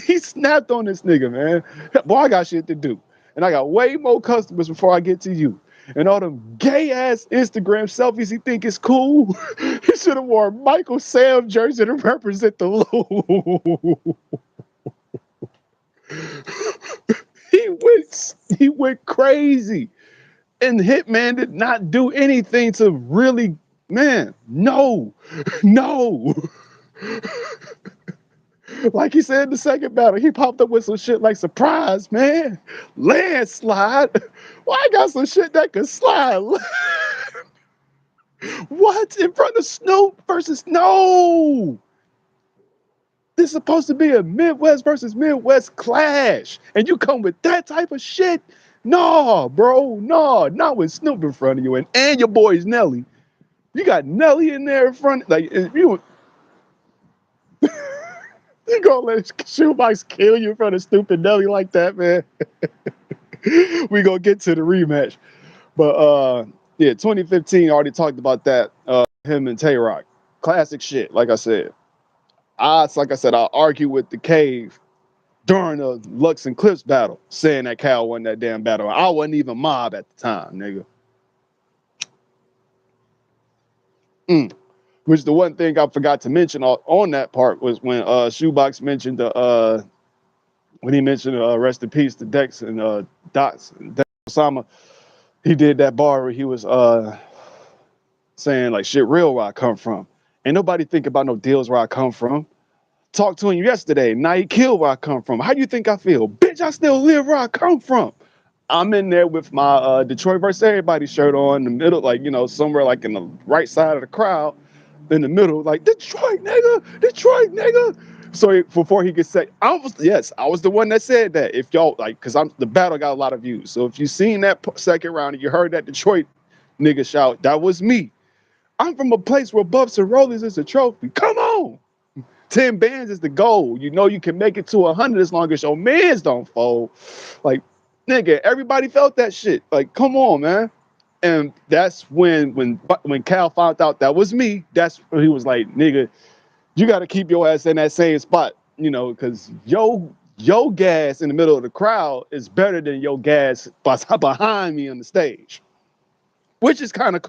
he snapped on this nigga, man. Boy, I got shit to do. And I got way more customers before I get to you. And all them gay ass Instagram selfies he think is cool. He should have wore a Michael Sam jersey to represent the Lou. He went crazy. And Hitman did not do anything to really, man, no. Like he said in the second battle, he popped up with some shit like surprise, man. Landslide. Well, I got some shit that could slide. What? In front of Snoop versus no. This is supposed to be a Midwest versus Midwest clash. And you come with that type of shit? No, bro. No, not with Snoop in front of you. And your boy's Nelly. You got Nelly in there in front. Like, if you gonna let Shoebox kill you in front of stupid Nelly like that, man? We gonna get to the rematch. But yeah, 2015 already talked about that. Him and Tay Rock. Classic shit, like I said. Like I said, I argued with the Cave during the Lux and Clips battle, saying that Cal won that damn battle. I wasn't even mob at the time, nigga. Which the one thing I forgot to mention on that part was when Shoebox mentioned when he mentioned rest in peace to Dex and Dots and Dex Osama. He did that bar where he was saying like shit real where I come from. Ain't nobody think about no deals where I come from. Talked to him yesterday. Now he killed where I come from. How you think I feel? Bitch, I still live where I come from. I'm in there with my Detroit versus Everybody shirt on in the middle, like, you know, somewhere like in the right side of the crowd, in the middle, like, Detroit, nigga. So before he gets said, I was the one that said that. If y'all, like, because the battle got a lot of views. So if you seen that second round and you heard that Detroit nigga shout, that was me. I'm from a place where Buffs and Rollies is a trophy. Come on. 10 bands is the goal. You know you can make it to 100 as long as your mans don't fold. Like, nigga, everybody felt that shit. Like, come on, man. And that's when Cal found out that was me, that's when he was like, nigga, you got to keep your ass in that same spot, you know, because your gas in the middle of the crowd is better than your gas behind me on the stage, which is kind of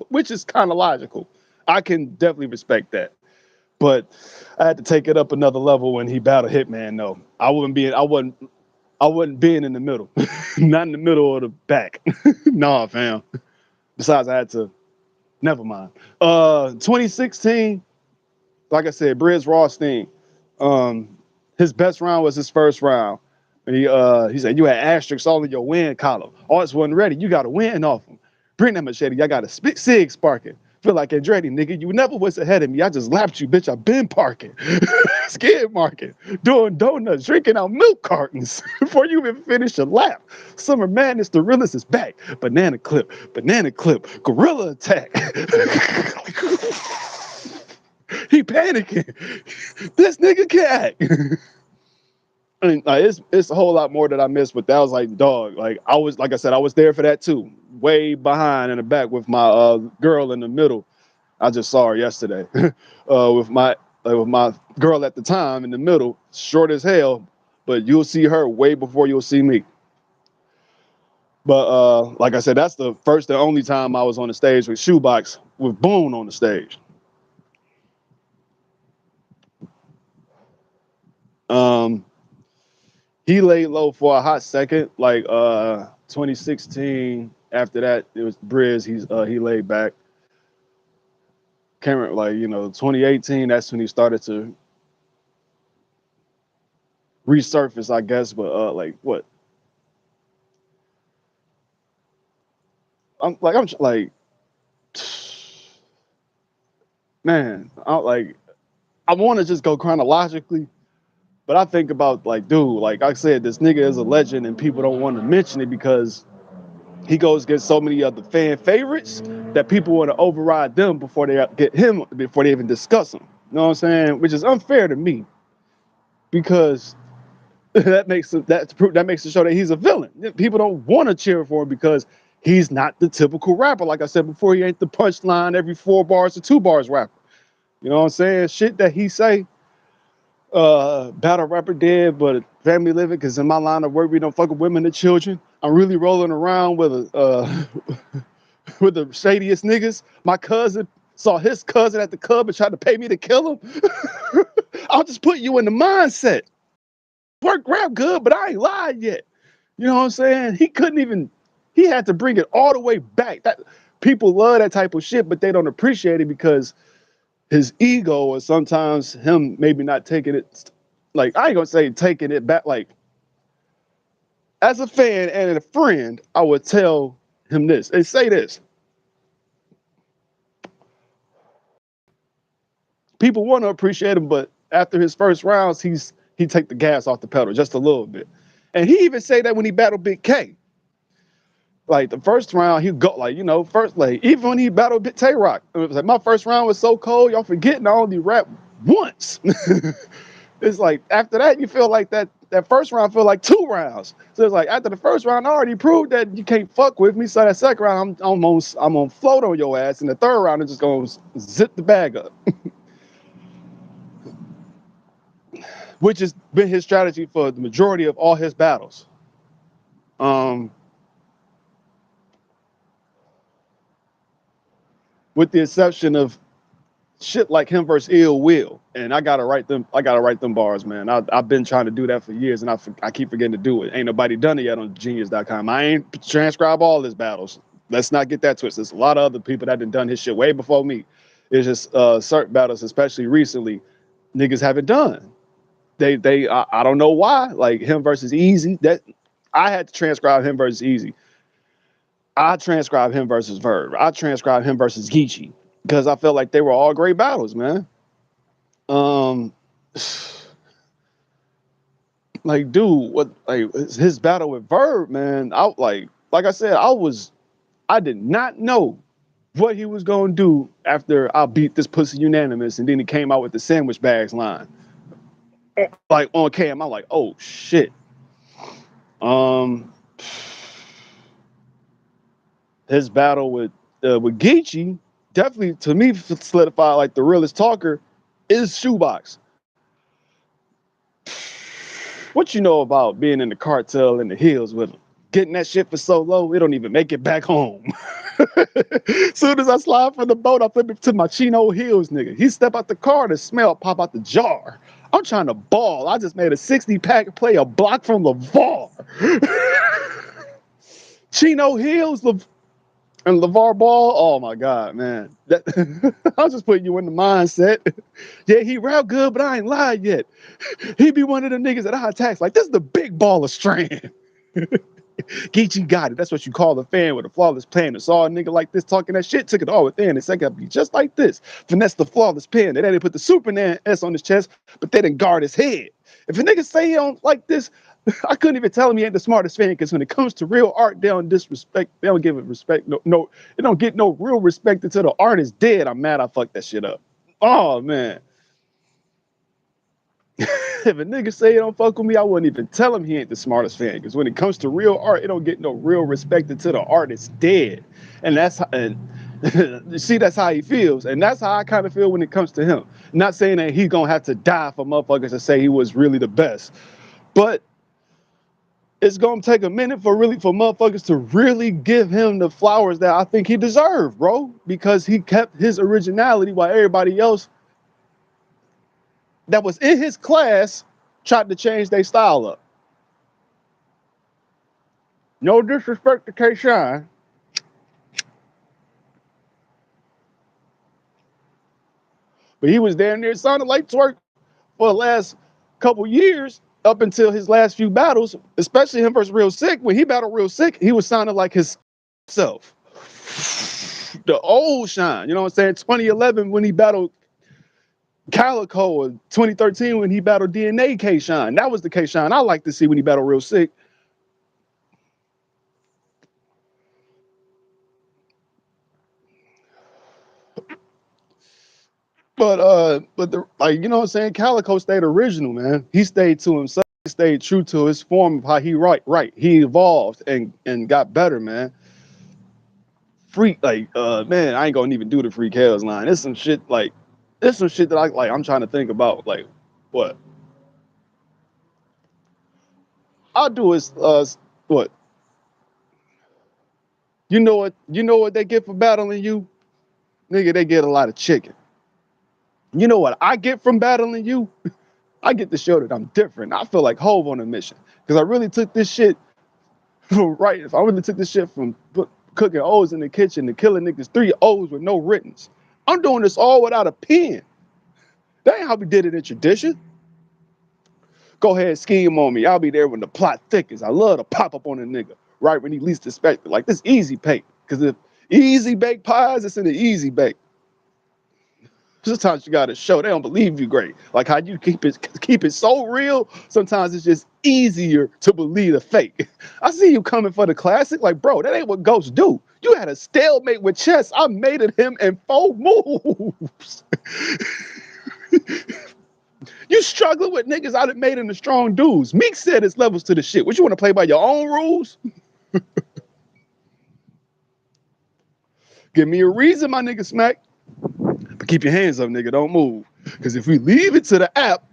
logical. I can definitely respect that. But I had to take it up another level when he battled Hitman. No, I wasn't being in the middle, not in the middle or the back. Nah, fam. Besides, I had to. Never mind. 2016, like I said, Briz Rothstein. His best round was his first round. And he said, you had asterisks all in your win column. Arts wasn't ready. You got to win off him. Bring that machete. I got a sig sparking. Feel like Andretti, nigga. You never was ahead of me. I just lapped you, bitch. I been parking. Skid marking. Doing donuts. Drinking out milk cartons before you even finish a lap. Summer Madness, the realest is back. Banana clip. Gorilla attack. He panicking. This nigga cat. I mean, it's a whole lot more that I missed, but that was like, dog. Like I was there for that too. Way behind in the back with my girl in the middle. I just saw her yesterday with my like with my girl at the time in the middle, short as hell, but you'll see her way before you'll see me. But like I said, that's the first and only time I was on the stage with Shoebox with Boone on the stage. He laid low for a hot second, like 2016. After that, it was Briz. He laid back. Can't remember, like 2018. That's when he started to resurface, I guess. But like what? I'm like, man. I want to just go chronologically, but I think about like, dude, like I said, this nigga is a legend, and people don't want to mention it because he goes against so many other fan favorites that people want to override them before they get him, before they even discuss him. You know what I'm saying? Which is unfair to me because that makes it show that he's a villain. People don't want to cheer for him because he's not the typical rapper. Like I said before, he ain't the punchline every 4 bars or 2 bars rapper. You know what I'm saying? Shit that he say, battle rapper dead, but family living, because in my line of work, we don't fuck with women and children. I'm really rolling around with with the shadiest niggas. My cousin saw his cousin at the club and tried to pay me to kill him. I'll just put you in the mindset. Work rap good, but I ain't lied yet. You know what I'm saying? He had to bring it all the way back. That people love that type of shit, but they don't appreciate it because his ego, or sometimes him maybe not taking it, like, I ain't gonna say taking it back. Like, as a fan and a friend, I would tell him this and say this. People want to appreciate him, but after his first rounds, he take the gas off the pedal just a little bit. And he even say that when he battled Big K. Like the first round, he go like, first, like, even when he battled Big Tay Rock, it was like, my first round was so cold, y'all forgetting I only rap once. It's like after that, you feel like that first round feel like 2 rounds. So it's like after the first round, I already proved that you can't fuck with me. So that second round, I'm gonna float on your ass, and the third round, I'm just gonna zip the bag up. Which has been his strategy for the majority of all his battles. With the exception of shit like him versus Ill Will, and I gotta write them bars, man. I've been trying to do that for years, and I keep forgetting to do it. Ain't nobody done it yet on Genius.com. I ain't transcribe all his battles. Let's not get that twisted. There's a lot of other people that done his shit way before me. It's just certain battles, especially recently, niggas haven't done. I don't know why. Like him versus Easy, that I had to transcribe him versus Easy. I transcribed him versus Verb. I transcribed him versus Geechee because I felt like they were all great battles, man. Um, like, dude, what, like his battle with Verb, man? Like I said, I did not know what he was gonna do after I beat this pussy unanimous, and then he came out with the sandwich bags line, like on cam. I'm like, oh shit. Um, his battle with Geechee definitely to me solidified like the realest talker is Shoebox. What you know about being in the cartel in the hills with him? Getting that shit for so low, it don't even make it back home. Soon as I slide from the boat, I flip it to my Chino Hills nigga. He step out the car, the smell pop out the jar. I'm trying to ball. I just made a 60-pack play a block from LeVar. Chino Hills, and LeVar Ball, oh my God, man. I was just putting you in the mindset. Yeah, he rap good, but I ain't lied yet. He be one of the niggas that I attacks. Like, this is the big baller strand. Geechee got it. That's what you call a fan with a flawless plan. It's all a nigga like this talking that shit, took it all within. It's like, be just like this. Finesse the flawless pen. They didn't put the Superman S on his chest, but they didn't guard his head. If a nigga say he don't like this, I couldn't even tell him he ain't the smartest fan, because when it comes to real art, they don't disrespect, they don't give it respect. No, they don't get no real respect until the art is dead. I'm mad I fucked that shit up. Oh man. If a nigga say he don't fuck with me, I wouldn't even tell him he ain't the smartest fan. Because when it comes to real art, it don't get no real respect until the art is dead. And that's how, and You see, that's how he feels, and that's how I kind of feel when it comes to him. Not saying that he's gonna have to die for motherfuckers to say he was really the best, but it's gonna take a minute for motherfuckers to really give him the flowers that I think he deserved, bro, because he kept his originality while everybody else that was in his class tried to change their style up. No disrespect to K Shine, but he was damn near sounding like Twerk for the last couple years up until his last few battles, especially him versus Real Sick. When he battled Real Sick, he was sounding like his self. The old Shine, you know what I'm saying? 2011 when he battled Calicoe, or 2013 when he battled DNA K Shine. That was the K Shine I like to see when he battled Real Sick. But the, like, you know what I'm saying? Calicoe stayed original, man. He stayed to himself. He stayed true to his form of how he write. Right. He evolved and got better, man. Freak, like, man, I ain't gonna even do the Freak Hells line. There's some shit like, there's some shit that I'm trying to think about, like, what I'll do is, what, you know what they get for battling you, nigga? They get a lot of chicken. You know what I get from battling you? I get to show that I'm different. I feel like Hove on a mission because I really took this shit from right. If I really took this shit from cooking O's in the kitchen to killing niggas 3 O's with no writtens, I'm doing this all without a pen. That ain't how we did it in tradition. Go ahead, scheme on me. I'll be there when the plot thickens. I love to pop up on a nigga right when he least expect it. Like this easy bake. Because if easy bake pies, it's in the easy bake. Sometimes you gotta show they don't believe you great. Like how you keep it so real. Sometimes it's just easier to believe the fake. I see you coming for the classic. Like, bro, that ain't what ghosts do. You had a stalemate with chess. I mated him in 4 moves. You struggling with niggas I done made in the strong dudes. Meek said it's levels to the shit. What, you want to play by your own rules? Give me a reason, my nigga Smack. But keep your hands up, nigga. Don't move. Because if we leave it to the app,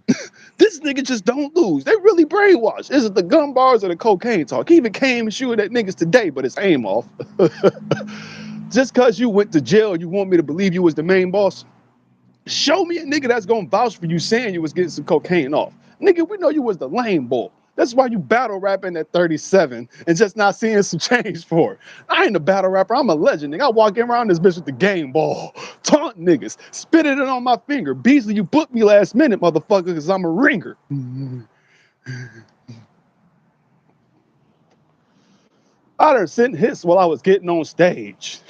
this nigga just don't lose. They really brainwashed. Is it the gun bars or the cocaine talk? He even came and shooting at niggas today, but it's aim off. Just because you went to jail, you want me to believe you was the main boss? Show me a nigga that's gonna vouch for you saying you was getting some cocaine off. Nigga, we know you was the lame boy. That's why you battle rapping at 37 and just not seeing some change for it. I ain't a battle rapper, I'm a legend, nigga. I walk around this bitch with the game ball, taunt niggas, spitting it on my finger. Beasley, you booked me last minute, motherfucker, because I'm a ringer. I done sent hits while I was getting on stage.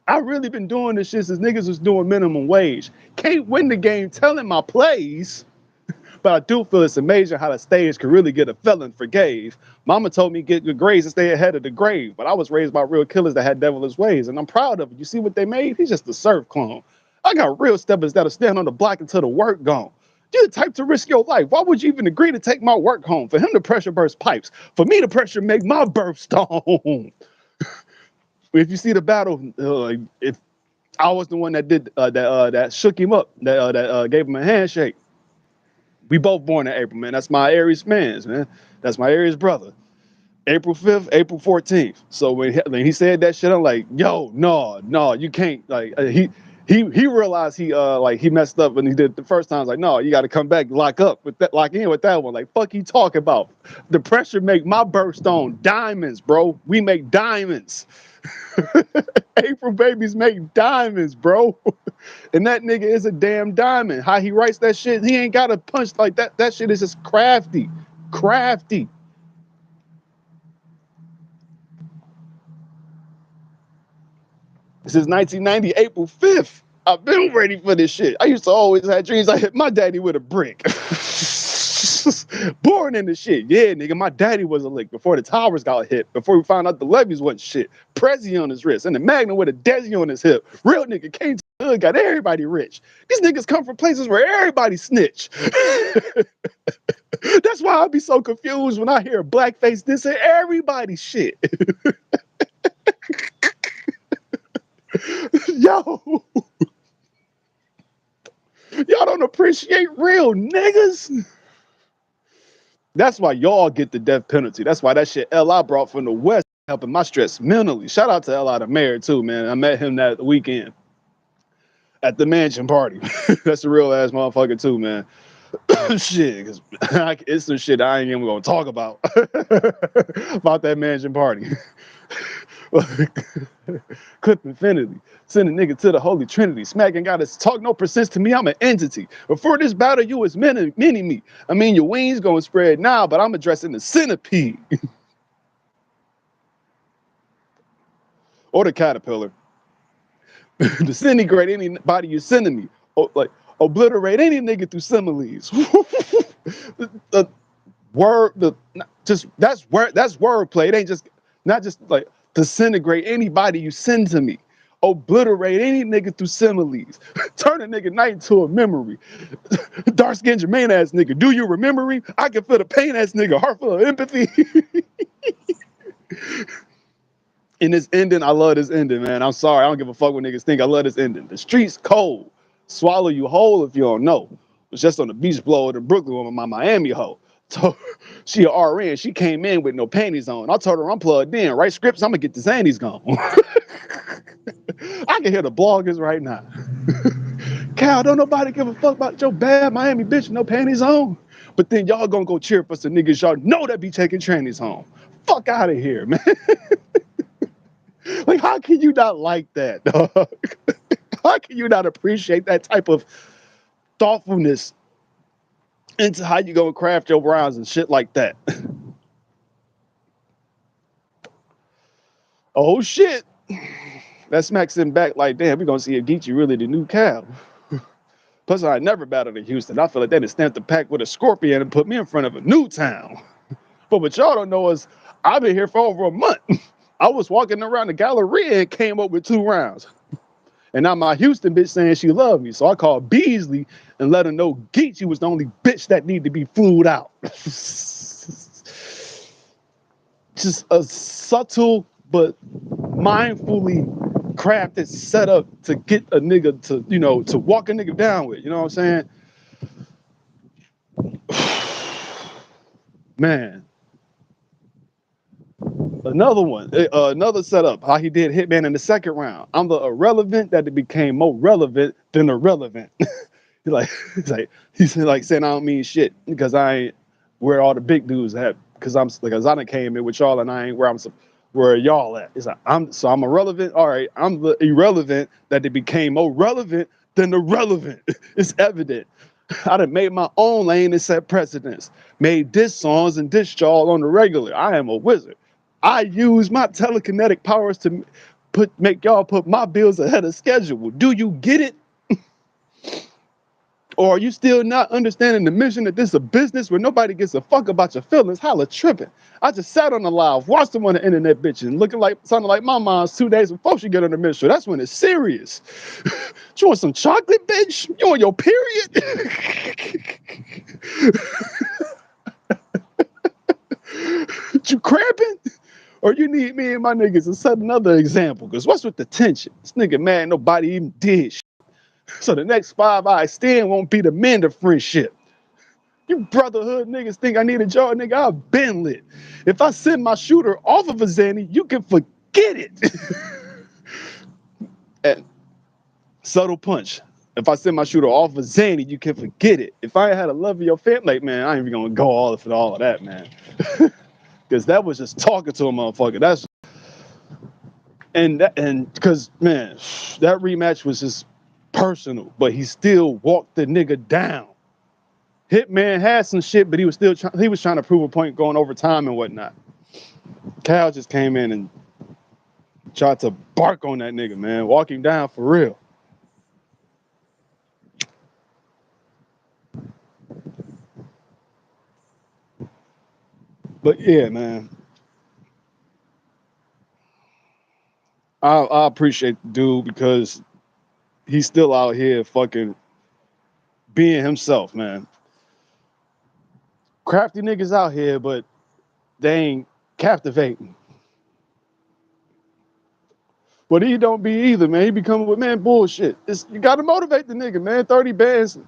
I really been doing this shit since niggas was doing minimum wage. Can't win the game telling my plays, but I do feel it's amazing how the stage could really get a felon forgave. Mama told me get good grades and stay ahead of the grave, but I was raised by real killers that had devilish ways, and I'm proud of it. You see what they made? He's just a surf clone. I got real steppers that'll stand on the block until the work gone. You're the type to risk your life. Why would you even agree to take my work home? For him to pressure burst pipes, for me to pressure make my birthstone. If you see the battle, if I was the one that did that shook him up, that gave him a handshake. We both born in April, man. That's my Aries fans, man. That's my Aries brother. April 5th, April 14th. So when he said that shit, I'm like, yo, no, you can't. Like he realized he messed up when he did it the first time. I was like, no, you got to come back, lock in with that one. Like, fuck you talking about? The pressure make my birthstone diamonds, bro. We make diamonds. April babies make diamonds, bro. And that nigga is a damn diamond. How he writes that shit, he ain't got a punch like that. That shit is just crafty. Crafty. This is 1990, April 5th. I've been ready for this shit. I used to always have dreams I hit my daddy with a brick. Born in the shit. Yeah, nigga, my daddy was a lick before the towers got hit, before we found out the levees wasn't shit. Prezi on his wrist and the Magnum with a Desi on his hip. Real nigga came to the hood, got everybody rich. These niggas come from places where everybody snitch. That's why I be so confused when I hear blackface dissing everybody shit. Yo, y'all don't appreciate real niggas. That's why y'all get the death penalty. That's why that shit L.I. brought from the West helping my stress mentally. Shout out to L.I. the mayor too, man. I met him that weekend at the mansion party. That's a real ass motherfucker too, man. Shit, cause it's some shit I ain't even gonna talk about about that mansion party. Clip infinity. Send a nigga to the Holy Trinity. Smacking got us talk no persist to me. I'm an entity. Before this battle, you was many me. I mean, your wings gonna spread now, but I'm addressing the centipede or the caterpillar. Disintegrate anybody you're sending me. Like obliterate any nigga through similes. the word, just that's wordplay. It ain't just not just like disintegrate anybody you send to me. Obliterate any nigga through similes. Turn a nigga night into a memory. Dark skinned Jermaine ass nigga. Do you remember me? I can feel the pain ass nigga. Heart full of empathy. In this ending, I love this ending, man. I'm sorry, I don't give a fuck what niggas think. I love this ending. The streets cold, swallow you whole if you don't know. Was just on the beach blow in Brooklyn with my Miami hoe. So she a RN, she came in with no panties on. I told her I'm plugged in. Write scripts, I'm gonna get the Zannies gone. I can hear the bloggers right now. Cal, don't nobody give a fuck about your bad Miami bitch, no panties on. But then y'all gonna go cheer for some niggas y'all know that be taking trannies home. Fuck out of here, man. Like, how can you not like that, dog? How can you not appreciate that type of thoughtfulness into how you gonna craft your rhymes and shit like that? Oh shit. That smacks him back like, damn, we gonna see if Geechee really the new Cal. Plus, I never battled in Houston. I feel like they just stamped the pack with a scorpion and put me in front of a new town. But what y'all don't know is I've been here for over a month. I was walking around the Galleria and came up with 2 rounds. And now my Houston bitch saying she loved me. So I called Beasley and let her know Geechee was the only bitch that needed to be flued out. Just a subtle but mindfully crafted setup to get a nigga to, to walk a nigga down with. You know what I'm saying? Man. Another one, another setup, how he did Hitman in the second round. I'm the irrelevant that it became more relevant than irrelevant. He's like saying I don't mean shit because I ain't where all the big dudes at because I done came in with y'all and I ain't where y'all at. It's like I'm irrelevant. All right, I'm the irrelevant that it became more relevant than the relevant. It's evident. I done made my own lane and set precedents. Made diss songs and diss y'all on the regular. I am a wizard. I use my telekinetic powers to make y'all put my bills ahead of schedule. Do you get it? Or are you still not understanding the mission that this is a business where nobody gives a fuck about your feelings? Holla tripping. I just sat on the live, watched them on the internet bitching, sounding like my mom's 2 days before she get on the mission. That's when it's serious. You want some chocolate, bitch? You on your period? You cramping? Or you need me and my niggas to set another example? Because what's with the tension? This nigga mad nobody even did shit. So the next 5 I extend won't be the mend of friendship. You brotherhood niggas think I need a jar, nigga, I've been lit. If I send my shooter off of a Zanny, you can forget it. And subtle punch. If I send my shooter off of Zanny, you can forget it. If I had a love of your family, like, man, I ain't even gonna go all for all of that, man. Because that was just talking to a motherfucker. And because, man, that rematch was just personal, but he still walked the nigga down. Hitman had some shit, but he was trying to prove a point going over time and whatnot. Cal just came in and tried to bark on that nigga, man, walk him down for real. But yeah, man, I appreciate the dude because he's still out here fucking being himself, man. Crafty niggas out here, but they ain't captivating. But he don't be either, man. He be coming with, man, bullshit. You got to motivate the nigga, man. 30 bands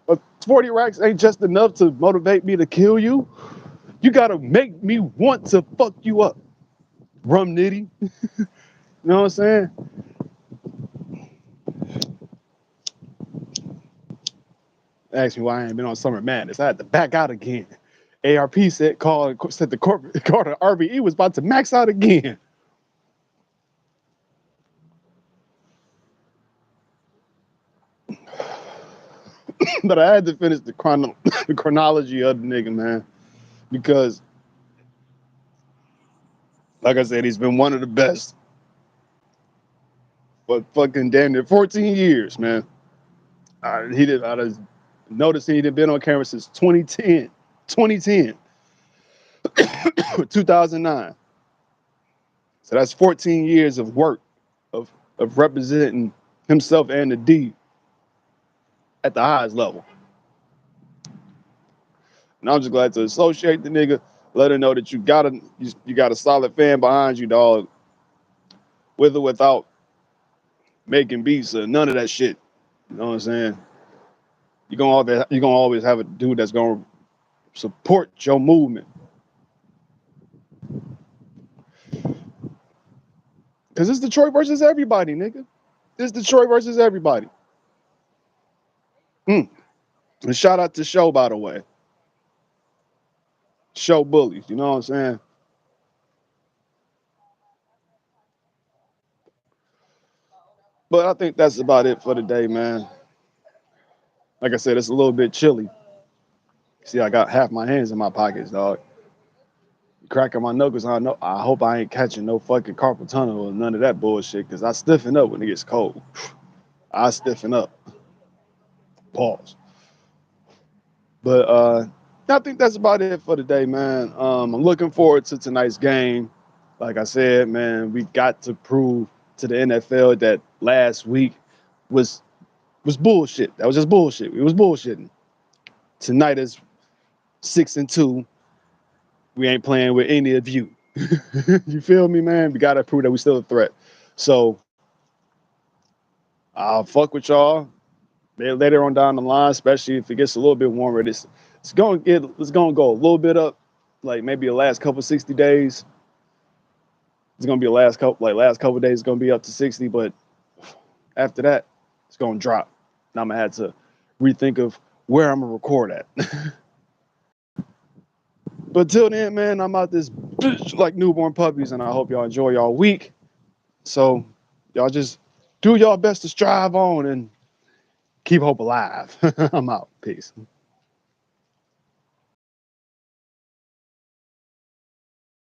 or 40 racks ain't just enough to motivate me to kill you. You got to make me want to fuck you up. Rum nitty. You know what I'm saying? Asked me why I ain't been on Summer Madness. I had to back out again. ARP said the corporate called the RBE was about to max out again. But I had to finish the chronology of the nigga, man, because, like I said, he's been one of the best for fucking damn near 14 years, man. I noticed he had been on camera since 2010, 2009. So that's 14 years of work of representing himself and the D at the highest level. And I'm just glad to associate the nigga, let her know that you got a solid fan behind you, dog, with or without making beats or none of that shit. You know what I'm saying? You're gonna always have a dude that's gonna support your movement. Cause it's Detroit versus everybody, nigga. It's Detroit versus everybody. And shout out to Show, by the way. Show bullies, you know what I'm saying? But I think that's about it for the day, man. Like I said, it's a little bit chilly. See, I got half my hands in my pockets, dog. Cracking my knuckles. I hope I ain't catching no fucking carpal tunnel or none of that bullshit, because I stiffen up when it gets cold. I stiffen up. Pause. But I think that's about it for the day, man. I'm looking forward to tonight's game. Like I said, man, we got to prove to the NFL that last week was bullshit. That was just bullshit. It was bullshitting. Tonight is 6-2. We ain't playing with any of you. You feel me, man? We gotta prove that we still a threat. So I'll fuck with y'all later on down the line, especially if it gets a little bit warmer. It's gonna go a little bit up, like maybe the last couple 60 days. It's gonna be last couple days. It's gonna be up to 60, but after that, it's gonna drop. And I'm gonna have to rethink of where I'm gonna record at. But till then, man, I'm out this bitch like newborn puppies, and I hope y'all enjoy y'all week. So y'all just do y'all best to strive on and keep hope alive. I'm out. Peace.